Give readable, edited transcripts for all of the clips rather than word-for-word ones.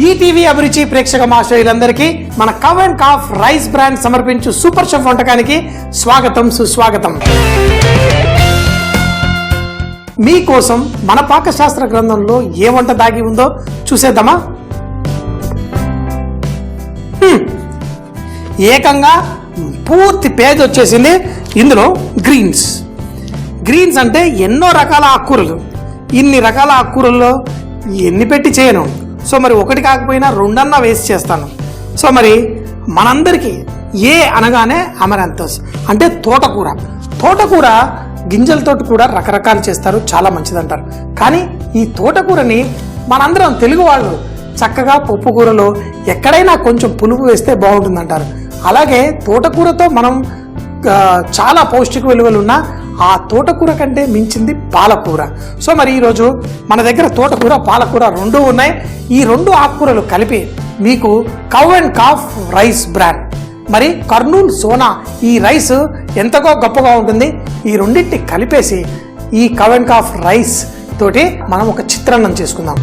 ETV అభిరుచి ప్రేక్షక మాస్టర్లందరికీ మన cow and calf rice brand సమర్పించు సూపర్ షెఫ్ వంటకానికి స్వాగతం సుస్వాగతం. మీకోసం మన పాకశాస్త్ర గ్రంథంలో ఏ వంట దాగి ఉందో చూసేద్దామా? ఏకంగా పూర్తి పేజ్ వచ్చేసింది. ఇందులో గ్రీన్స్ అంటే ఎన్నో రకాల ఆకుకూరలు. ఇన్ని రకాల ఆకుకూరల్లో ఎన్ని పెట్టి చేయను. సో మరి ఒకటి కాకపోయినా రెండన్నా వేసి చేస్తాను. సో మరి మనందరికీ ఏ అనగానే అమరాంతస్ అంటే తోటకూర గింజలతో కూడా రకరకాలు చేస్తారు, చాలా మంచిదంటారు. కానీ ఈ తోటకూరని మనందరం తెలుగు వాళ్ళు చక్కగా పప్పు కూరలో ఎక్కడైనా కొంచెం పులుపు వేస్తే బాగుంటుందంటారు. అలాగే తోటకూరతో మనం చాలా పౌష్టిక విలువలు ఉన్న ఆ తోటకూర కంటే మించింది పాలకూర. సో మరి ఈరోజు మన దగ్గర తోటకూర పాలకూర రెండు ఉన్నాయి. ఈ రెండు ఆకుకూరలు కలిపి మీకు cow and calf rice brand మరి కర్నూలు సోనా ఈ రైస్ ఎంతగా గొప్పగా ఉంటుంది. ఈ రెండింటిని కలిపేసి ఈ కవ్ అండ్ కాఫ్ రైస్ తోటి మనం ఒక చిత్రాన్నం చేసుకుందాం.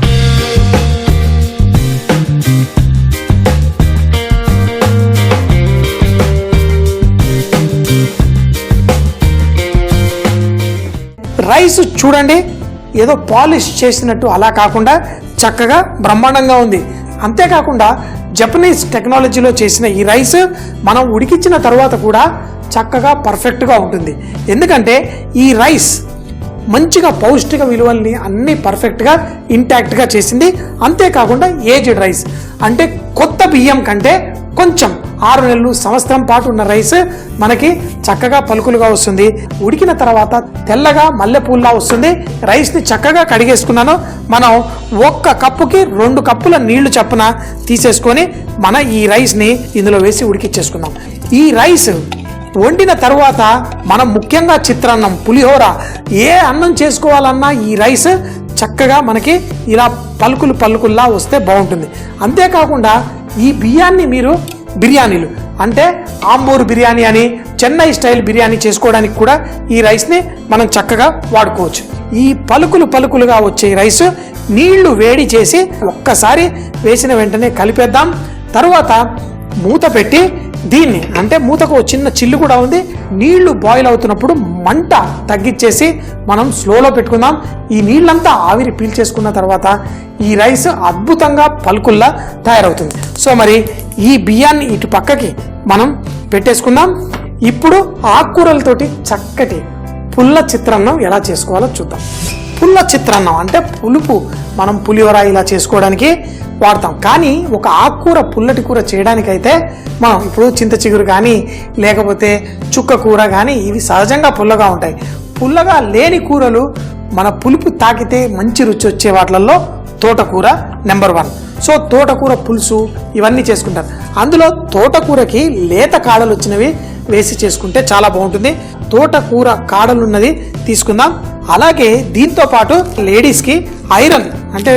రైస్ చూడండి, ఏదో పాలిష్ చేసినట్టు అలా కాకుండా చక్కగా బ్రహ్మాండంగా ఉంది. అంతేకాకుండా జపనీస్ టెక్నాలజీలో చేసిన ఈ రైస్ మనం ఉడికించిన తర్వాత కూడా చక్కగా పర్ఫెక్ట్గా ఉంటుంది. ఎందుకంటే ఈ రైస్ మంచిగా పౌష్టిక విలువల్ని అన్నీ పర్ఫెక్ట్గా ఇంటాక్ట్గా చేసింది. అంతేకాకుండా ఏజ్డ్ రైస్ అంటే కొత్త బియ్యం కంటే కొంచెం 6 నెలలు సంవత్సరం పాటు ఉన్న రైస్ మనకి చక్కగా పలుకులుగా వస్తుంది. ఉడికిన తర్వాత తెల్లగా మల్లెపూల్లా వస్తుంది. రైస్ని చక్కగా కడిగేసుకున్నాను. మనం 1 కప్పుకి 2 కప్పుల నీళ్లు చప్పున తీసేసుకొని మన ఈ రైస్ని ఇందులో వేసి ఉడికిచ్చేసుకుందాం. ఈ రైస్ వండిన తర్వాత మనం ముఖ్యంగా చిత్రాన్నం, పులిహోర ఏ అన్నం చేసుకోవాలన్నా ఈ రైస్ చక్కగా మనకి ఇలా పలుకుల్లా వస్తే బాగుంటుంది. అంతేకాకుండా ఈ బియ్యాన్ని మీరు బిర్యానీలు అంటే ఆంబూరు బిర్యానీ అని చెన్నై స్టైల్ బిర్యానీ చేసుకోవడానికి కూడా ఈ రైస్ని మనం చక్కగా వాడుకోవచ్చు. ఈ పలుకులుగా వచ్చే రైస్ నీళ్లు వేడి చేసి ఒక్కసారి వేసిన వెంటనే కలిపేద్దాం. తర్వాత మూత పెట్టి దీన్ని అంటే మూతకు చిన్న చిల్లు కూడా ఉంది. నీళ్లు బాయిల్ అవుతున్నప్పుడు మంట తగ్గించేసి మనం స్లోలో పెట్టుకుందాం. ఈ నీళ్ళంతా ఆవిరి పీల్చేసుకున్న తర్వాత ఈ రైస్ అద్భుతంగా పలుకుల్లా తయారవుతుంది. సో మరి ఈ బియ్యాన్ని ఇటు పక్కకి మనం పెట్టేసుకుందాం. ఇప్పుడు ఆకుకూరలతోటి చక్కటి పుల్ల చిత్రాన్నం ఎలా చేసుకోవాలో చూద్దాం. పుల్ల చిత్రాన్నం అంటే పులుపు మనం పులిహోర ఇలా చేసుకోవడానికి వాడతాం. కానీ ఒక ఆకుకూర పుల్లటి కూర చేయడానికైతే మనం ఇప్పుడు చింత చిగురు కానీ లేకపోతే చుక్క కూర కానీ ఇవి సహజంగా పుల్లగా ఉంటాయి. పుల్లగా లేని కూరలు మన పులుపు తాకితే మంచి రుచి వచ్చే వాటిల్లో తోటకూర నెంబర్ 1. సో తోటకూర పులుసు ఇవన్నీ చేసుకుంటారు. అందులో తోటకూరకి లేత కాడలు వచ్చినవి వేసి చేసుకుంటే చాలా బాగుంటుంది. తోటకూర కాడలు ఉన్నది తీసుకుందాం. అలాగే దీంతో పాటు లేడీస్కి ఐరన్ అంటే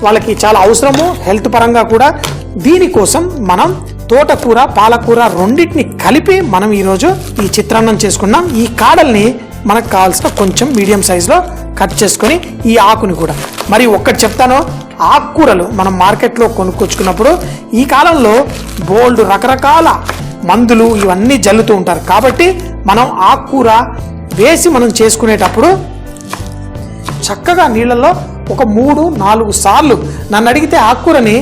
వాళ్ళకి చాలా అవసరము, హెల్త్ పరంగా కూడా. దీనికోసం మనం తోటకూర పాలకూర రెండింటిని కలిపి మనం ఈరోజు ఈ చిత్రాన్నం చేసుకున్నాం. ఈ కాడల్ని మనకు కావాల్సిన కొంచెం మీడియం సైజులో కట్ చేసుకొని ఈ ఆకుని కూడా మరి ఒక్కటి చెప్తాను, ఆకుకూరలు మనం మార్కెట్లో కొనుక్కొచ్చుకున్నప్పుడు ఈ కాలంలో బోల్డ్ రకరకాల మందులు ఇవన్నీ జల్లుతూ ఉంటారు. కాబట్టి మనం ఆకుకూర వేసి మనం చేసుకునేటప్పుడు చక్కగా నీళ్ళల్లో ఒక 3-4 సార్లు నన్ను అడిగితే ఆకుకూరని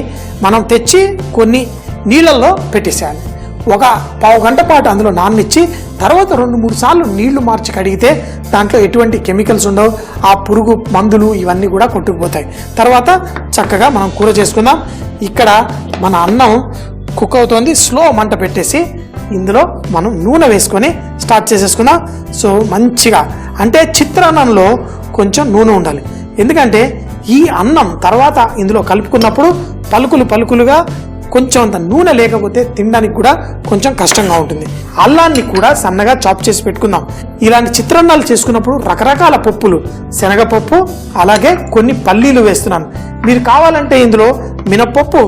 మనం తెచ్చి కొన్ని నీళ్ళల్లో పెట్టేసేయాలి. ఒక పావు గంట పాటు అందులో నాననిచ్చి తర్వాత 2-3 సార్లు నీళ్లు మార్చి కడిగితే దాంట్లో ఎటువంటి కెమికల్స్ ఉండవు. ఆ పురుగు మందులు ఇవన్నీ కూడా కొట్టుకుపోతాయి. తర్వాత చక్కగా మనం కూర చేసుకుందాం. ఇక్కడ మన అన్నం కుక్ అవుతోంది. స్లో మంట పెట్టేసి ఇందులో మనం నూనె వేసుకొని స్టార్ట్ చేసేసుకుందాం. సో మంచిగా అంటే చిత్రాన్నంలో కొంచెం నూనె ఉండాలి. ఎందుకంటే ఈ అన్నం తర్వాత ఇందులో కలుపుకున్నప్పుడు పలుకులుగా కొంచెం అంత నూనె లేకపోతే తినడానికి కూడా కొంచెం కష్టంగా ఉంటుంది. అల్లాన్ని కూడా సన్నగా చాప్ చేసి పెట్టుకుందాం. ఇలాంటి చిత్రాన్నాలు చేసుకున్నప్పుడు రకరకాల పప్పులు, శనగపప్పు అలాగే కొన్ని పల్లీలు వేస్తున్నాను. మీరు కావాలంటే ఇందులో మినపప్పు,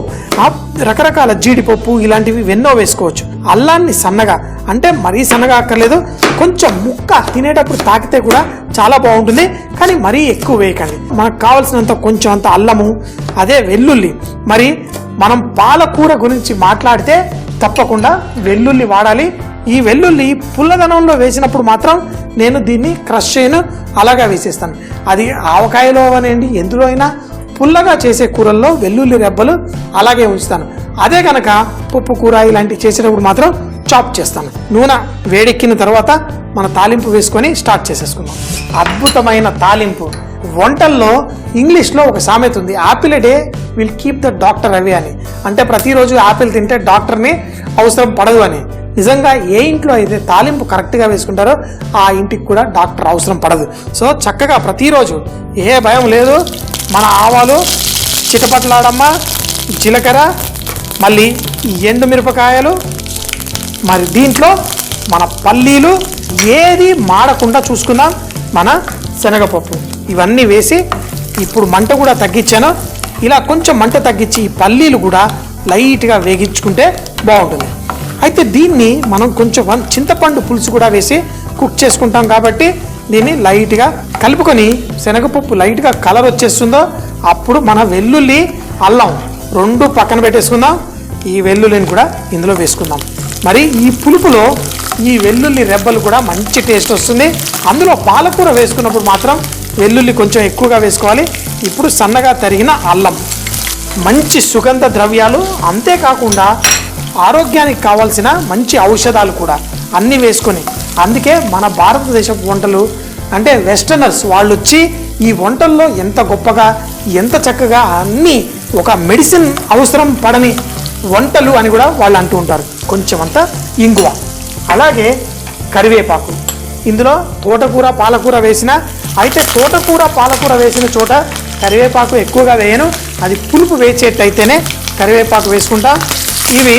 రకరకాల జీడిపప్పు ఇలాంటివి ఎన్నో వేసుకోవచ్చు. అల్లాన్ని సన్నగా అంటే మరీ సన్నగా అక్కర్లేదు, కొంచెం ముక్క తినేటప్పుడు తాకితే కూడా చాలా బాగుంటుంది. కానీ మరీ ఎక్కువ వేయకండి. మనకు కావాల్సినంత కొంచెం అంత అల్లము, అదే వెల్లుల్లి, మరి మనం పాలకూర గురించి మాట్లాడితే తప్పకుండా వెల్లుల్లి వాడాలి. ఈ వెల్లుల్లి పుల్లదనంలో వేసినప్పుడు మాత్రం నేను దీన్ని క్రష్ చేయను, అలాగా వేసేస్తాను. అది ఆవకాయలో అనండి, ఎందులో అయినా పుల్లగా చేసే కూరల్లో వెల్లుల్లి రెబ్బలు అలాగే ఉంచుతాను. అదే కనుక పప్పు కూర ఇలాంటివి చేసేటప్పుడు మాత్రం చాప్ చేస్తాను. నూనె వేడెక్కిన తర్వాత మన తాలింపు వేసుకొని స్టార్ట్ చేసేసుకుందాం. అద్భుతమైన తాలింపు. వంటల్లో ఇంగ్లీష్లో ఒక సామెత ఉంది, Apple day will keep the doctor away అని. అంటే ప్రతిరోజు యాపిల్ తింటే డాక్టర్ని అవసరం పడదు అని. నిజంగా ఏ ఇంట్లో అయితే తాలింపు కరెక్ట్గా వేసుకుంటారో ఆ ఇంటికి కూడా డాక్టర్ అవసరం పడదు. సో చక్కగా ప్రతిరోజు ఏ భయం లేదు. మన ఆవాలు చిటపట్లాడమ్మ, జీలకర్ర, మళ్ళీ ఎండు మిరపకాయలు, మరి దీంట్లో మన పల్లీలు, ఏది మాడకుండా చూసుకుందాం. మన శనగపప్పు ఇవన్నీ వేసి ఇప్పుడు మంట కూడా తగ్గించాను. ఇలా కొంచెం మంట తగ్గించి ఈ పల్లీలు కూడా లైట్గా వేగించుకుంటే బాగుంటుంది. అయితే దీన్ని మనం కొంచెం చింతపండు పులుసు కూడా వేసి కుక్ చేసుకుంటాం కాబట్టి దీన్ని లైట్గా కలుపుకొని శనగపప్పు లైట్గా కలర్ వచ్చేస్తుందో అప్పుడు మన వెల్లుల్లి, అల్లం రెండు పక్కన పెట్టేసుకుందాం. ఈ వెల్లుల్లిని కూడా ఇందులో వేసుకుందాం. మరి ఈ పులుపులో ఈ వెల్లుల్లి రెబ్బలు కూడా మంచి టేస్ట్ వస్తుంది. అందులో పాలకూర వేసుకున్నప్పుడు మాత్రం వెల్లుల్లి కొంచెం ఎక్కువగా వేసుకోవాలి. ఇప్పుడు సన్నగా తరిగిన అల్లం, మంచి సుగంధ ద్రవ్యాలు, అంతేకాకుండా ఆరోగ్యానికి కావాల్సిన మంచి ఔషధాలు కూడా అన్నీ వేసుకొని, అందుకే మన భారతదేశపు వంటలు అంటే వెస్టర్నర్స్ వాళ్ళు వచ్చి ఈ వంటల్లో ఎంత గొప్పగా ఎంత చక్కగా అన్నీ ఒక మెడిసిన్ అవసరం పడని వంటలు అని కూడా వాళ్ళు అంటూ ఉంటారు. కొంచెం అంత ఇంగువ, అలాగే కరివేపాకు. ఇందులో తోటకూర పాలకూర వేసిన, అయితే తోటకూర పాలకూర వేసిన చోట కరివేపాకు ఎక్కువగా వేయను. అది పులుపు వేసేటైతేనే కరివేపాకు వేసుకుంటా. ఇవి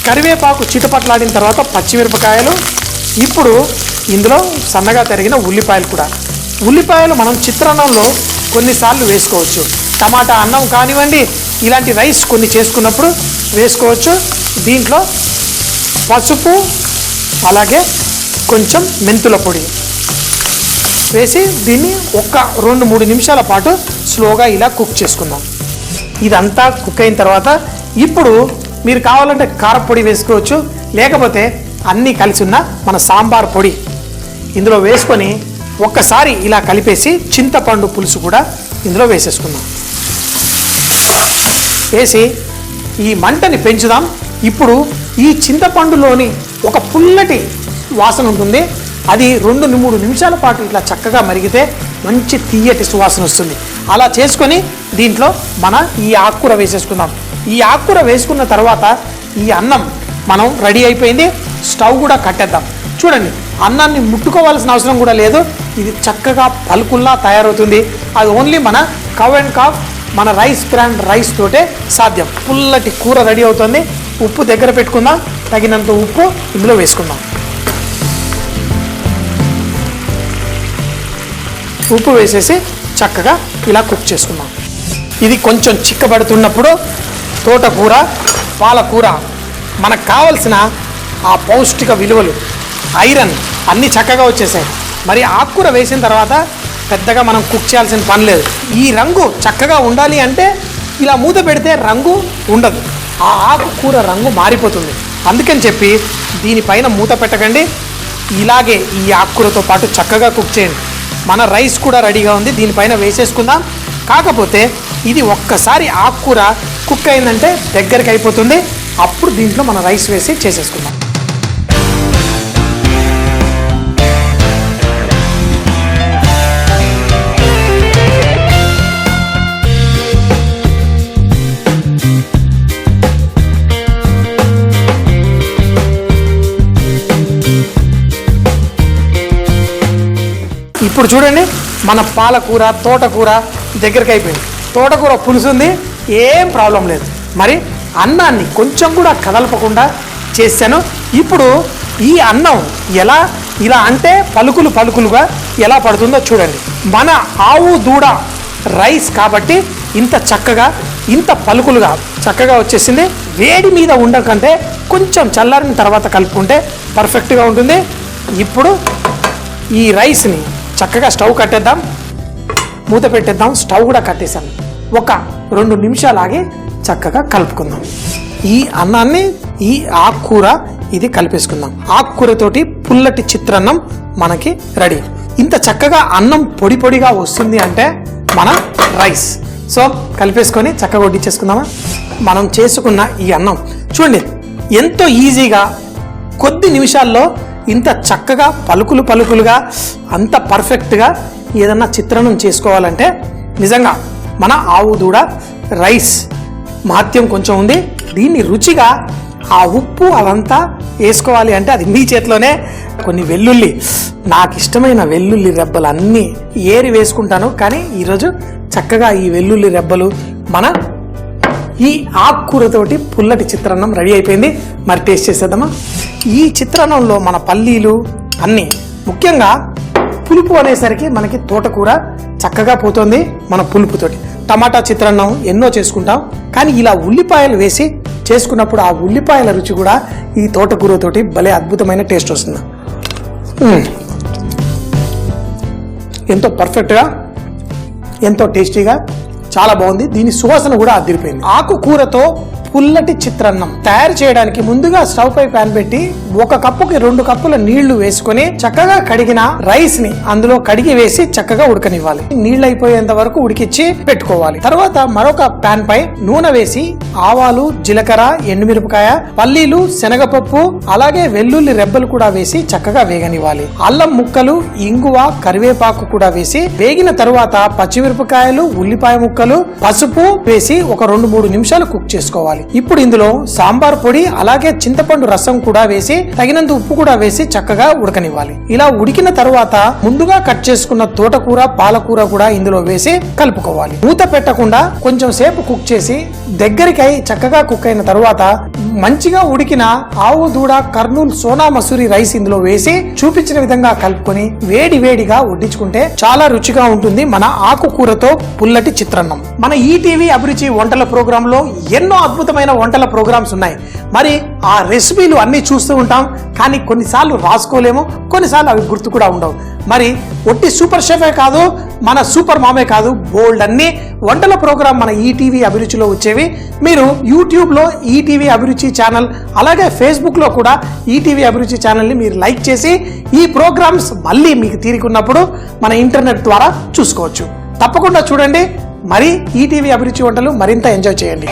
కరివేపాకు చిటపట్లాడిన తర్వాత పచ్చిమిరపకాయలు, ఇప్పుడు ఇందులో సన్నగా తరిగిన ఉల్లిపాయలు కూడా. ఉల్లిపాయలు మనం చిత్రాన్నంలో కొన్నిసార్లు వేసుకోవచ్చు. టమాటా అన్నం కానివ్వండి, ఇలాంటి రైస్ కొన్ని చేసుకున్నప్పుడు వేసుకోవచ్చు. దీంట్లో పసుపు, అలాగే కొంచెం మెంతుల పొడి వేసి దీన్ని ఒక 2-3 నిమిషాల పాటు స్లోగా ఇలా కుక్ చేసుకుందాం. ఇదంతా కుక్ అయిన తర్వాత ఇప్పుడు మీరు కావాలంటే కారపొడి వేసుకోవచ్చు, లేకపోతే అన్నీ కలిసి ఉన్న మన సాంబార్ పొడి ఇందులో వేసుకొని ఒక్కసారి ఇలా కలిపేసి చింతపండు పులుసు కూడా ఇందులో వేసేసుకుందాం. వేసి ఈ మంటని పెంచుదాం. ఇప్పుడు ఈ చింతపండులోని ఒక పుల్లటి వాసన ఉంటుంది, అది 2-3 నిమిషాల పాటు ఇట్లా చక్కగా మరిగితే మంచి తీయటి సువాసన వస్తుంది. అలా చేసుకొని దీంట్లో మన ఈ ఆకుకూర వేసేసుకుందాం. ఈ ఆకుకూర వేసుకున్న తర్వాత ఈ అన్నం మనం రెడీ అయిపోయింది. స్టవ్ కూడా కట్టేద్దాం. చూడండి, అన్నాన్ని ముట్టుకోవాల్సిన అవసరం కూడా లేదు. ఇది చక్కగా పలుకుల్లా తయారవుతుంది. అది ఓన్లీ మన కవ్ అండ్ కాఫ్ మన రైస్ బ్రాండ్ రైస్ తోటే సాధ్యం. పుల్లటి కూర రెడీ అవుతుంది. ఉప్పు దగ్గర పెట్టుకుందాం, తగినంత ఉప్పు ఇందులో వేసుకుందాం. ఉప్పు వేసేసి చక్కగా ఇలా కుక్ చేసుకుందాం. ఇది కొంచెం చిక్కబడుతున్నప్పుడు తోటకూర పాలకూర మనకు కావలసిన ఆ పౌష్టిక విలువలు, ఐరన్ అన్నీ చక్కగా వచ్చేసాయి. మరి ఆకుకూర వేసిన తర్వాత పెద్దగా మనం కుక్ చేయాల్సిన పని లేదు. ఈ రంగు చక్కగా ఉండాలి అంటే ఇలా మూత పెడితే రంగు ఉండదు, ఆ ఆకుకూర రంగు మారిపోతుంది. అందుకని చెప్పి దీనిపైన మూత పెట్టకండి, ఇలాగే ఈ ఆకుకూరతో పాటు చక్కగా కుక్ చేయండి. మన రైస్ కూడా రెడీగా ఉంది, దీనిపైన వేసేసుకుందాం. కాకపోతే ఇది ఒక్కసారి ఆకుకూర కుక్ అయిందంటే దగ్గరికి అయిపోతుంది. అప్పుడు దీంట్లో మన రైస్ వేసి చేసేసుకుందాం. ఇప్పుడు చూడండి, మన పాలకూర తోటకూర దగ్గరికి అయిపోయింది. తోటకూర పులుసు ఉంది, ఏం ప్రాబ్లం లేదు. మరి అన్నాన్ని కొంచెం కూడా కదలపకుండా చేశాను. ఇప్పుడు ఈ అన్నం ఇలా అంటే పలుకులుగా ఎలా పడుతుందో చూడండి. మన ఆవు దూడ రైస్ కాబట్టి ఇంత చక్కగా ఇంత పలుకులుగా చక్కగా వచ్చేసింది. వేడి మీద ఉండకంటే కొంచెం చల్లారిన తర్వాత కలుపుకుంటే పర్ఫెక్ట్గా ఉంటుంది. ఇప్పుడు ఈ రైస్ని చక్కగా స్టవ్ కట్టేద్దాం, మూత పెట్టేద్దాం. స్టవ్ కూడా కట్టేసాను. ఒక 2 నిమిషాలు ఆగి చక్కగా కలుపుకుందాం. ఈ అన్నాన్ని ఈ ఆకుకూర ఇది కలిపేసుకుందాం. ఆకుకూరతోటి పుల్లటి చిత్రాన్నం మనకి రెడీ. ఇంత చక్కగా అన్నం పొడి పొడిగా వస్తుంది అంటే మన రైస్. సో కలిపేసుకొని చక్కగా వడ్డించేసుకుందామా. మనం చేసుకున్న ఈ అన్నం చూడండి ఎంతో ఈజీగా కొద్ది నిమిషాల్లో ఇంత చక్కగా పలుకులుగా అంత పర్ఫెక్ట్గా ఏదన్నా చిత్రాన్నం చేసుకోవాలంటే నిజంగా మన ఆవు దూడ రైస్ మహత్యం కొంచెం ఉంది. దీన్ని రుచిగా ఆ ఉప్పు అదంతా వేసుకోవాలి అంటే అది మీ చేతిలోనే. కొన్ని వెల్లుల్లి, నాకు ఇష్టమైన వెల్లుల్లి రెబ్బలు అన్నీ ఏరి వేసుకుంటాను. కానీ ఈరోజు చక్కగా ఈ వెల్లుల్లి రెబ్బలు మన ఈ ఆకుకూరతోటి పుల్లటి చిత్రాన్నం రెడీ అయిపోయింది. మరి టేస్ట్ చేసేద్దామా. ఈ చిత్రాన్నంలో మన పల్లీలు అన్నీ, ముఖ్యంగా పులుపు అనేసరికి మనకి తోటకూర చక్కగా పోతుంది. మన పులుపుతోటి టమాటా చిత్రాన్నం ఎన్నో చేసుకుంటాం, కానీ ఇలా ఉల్లిపాయలు వేసి చేసుకున్నప్పుడు ఆ ఉల్లిపాయల రుచి కూడా ఈ తోటకూరతోటి భలే అద్భుతమైన టేస్ట్ వస్తుంది. ఎంతో పర్ఫెక్ట్గా ఎంతో టేస్టీగా చాలా బాగుంది. దీని సువాసన కూడా అదిరిపోయింది. ఆకుకూరతో పుల్లటి చిత్రాన్నం తయారు చేయడానికి ముందుగా స్టవ్ పై ప్యాన్ పెట్టి 1 కప్పుకి 2 కప్పుల నీళ్లు వేసుకొని చక్కగా కడిగిన రైస్ ని అందులో కడిగి వేసి చక్కగా ఉడకనివ్వాలి. నీళ్లు అయిపోయేంత వరకు ఉడికిచ్చి పెట్టుకోవాలి. తర్వాత మరొక ప్యాన్ పై నూనె వేసి ఆవాలు, జీలకర్ర, ఎండుమిరపకాయ, పల్లీలు, శనగపప్పు అలాగే వెల్లుల్లి రెబ్బలు కూడా వేసి చక్కగా వేగనివ్వాలి. అల్లం ముక్కలు, ఇంగువ, కరివేపాకు కూడా వేసి వేగిన తరువాత పచ్చిమిరపకాయలు, ఉల్లిపాయ ముక్కలు, పసుపు వేసి ఒక 2-3 నిమిషాలు కుక్ చేసుకోవాలి. ఇప్పుడు ఇందులో సాంబార్ పొడి అలాగే చింతపండు రసం కూడా వేసి తగినంత ఉప్పు కూడా వేసి చక్కగా ఉడకనివ్వాలి. ఇలా ఉడికిన తరువాత ముందుగా కట్ చేసుకున్న తోటకూర, పాలకూర కూడా ఇందులో వేసి కలుపుకోవాలి. మూత పెట్టకుండా కొంచెం సేపు కుక్ చేసి దగ్గరికి చక్కగా కుక్ అయిన తరువాత మంచిగా ఉడికిన ఆవు దూడ కర్నూలు సోనా మసూరి రైస్ ఇందులో వేసి చూపించిన విధంగా కలుపుకొని వేడిగా వడ్డించుకుంటే చాలా రుచిగా ఉంటుంది మన ఆకుకూరతో పుల్లటి చిత్రాన్నం. మన ఈటీవీ అభిరుచి వంటల ప్రోగ్రామ్ లో ఎన్నో అద్భుతమైన వంటల ప్రోగ్రామ్స్ ఉన్నాయి. మరి ఆ రెసిపీలు అన్ని చూస్తూ ఉంటాం, కానీ కొన్నిసార్లు రాసుకోలేము, కొన్నిసార్లు అవి గుర్తు కూడా ఉండవు. మరి ఒట్టి సూపర్ షెఫే కాదు, మన సూపర్ మామే కాదు, బోల్డ్ అన్ని వంటల ప్రోగ్రాం మన ఈటీవీ అభిరుచిలో వచ్చేవి. మీరు యూట్యూబ్లో ఈటీవీ అభిరుచి ఛానల్ అలాగే ఫేస్బుక్లో కూడా ఈటీవీ అభిరుచి ఛానల్ని మీరు లైక్ చేసి ఈ ప్రోగ్రామ్స్ మళ్ళీ మీకు తీరికున్నప్పుడు మన ఇంటర్నెట్ ద్వారా చూసుకోవచ్చు. తప్పకుండా చూడండి. మరి ఈటీవీ అభిరుచి వంటలు మరింత ఎంజాయ్ చేయండి.